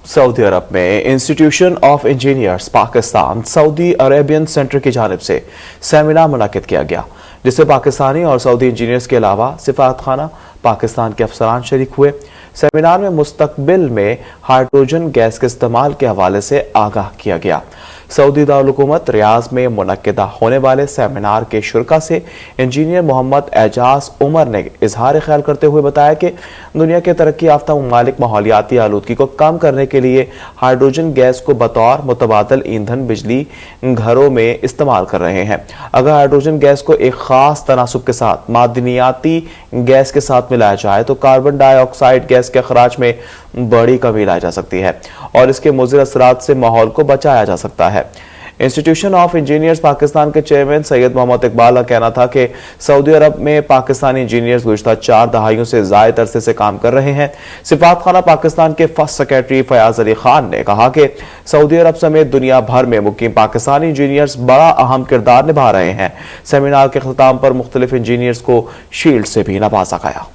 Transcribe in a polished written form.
Saudi अरब में institution of engineers Pakistan Saudi Arabian centre की जानिब से सेमिनार मुनक्किद किया गया, जिससे पाकिस्तानी और सऊदी इंजीनियर्स के अलावा सिफारतखाना पाकिस्तान के अफसरान शरीक हुए। सेमिनार में मुस्तकबिल में हाइड्रोजन गैस के इस्तेमाल के हवाले से आगाह किया गया। सऊदी दारुल हुकूमत रियाज में मुनक्किदा होने वाले सेमिनार के शुरका से इंजीनियर मोहम्मद एजाज उमर ने इजहार ख्याल करते हुए बताया कि दुनिया के तरक्की याफ्ता ममालिक माहौलियाती आलूदगी को कम करने के लिए हाइड्रोजन गैस को बतौर मुतबादल ईंधन बिजली घरों में इस्तेमाल कर रहे हैं। अगर हाइड्रोजन गैस को एक खास तनासुब के साथ मादनियाती गैस के साथ मिलाया जाए तो कार्बन डाइऑक्साइड गैस के अखराज में बड़ी कमी लाई जा सकती है और इसके मुज़िर असरात से माहौल को बचाया जा सकता है। इंस्टीट्यूशन ऑफ इंजीनियर्स पाकिस्तान के चेयरमैन सैयद मोहम्मद इकबाल का कहना था कि सऊदी अरब में पाकिस्तानी इंजीनियर्स गुज़श्ता 4 दहाइयों से ज़ायद अरसे से काम कर रहे हैं। सिफारतखाना पाकिस्तान के फर्स्ट सेक्रेटरी फयाज अली खान ने कहा कि सऊदी अरब समेत दुनिया भर में मुकीम पाकिस्तानी इंजीनियर्स बड़ा अहम किरदार निभा रहे हैं। सेमिनार के अख्ताम पर मुख्तलिफ इंजीनियर्स को शील्ड से भी नवाजा गया।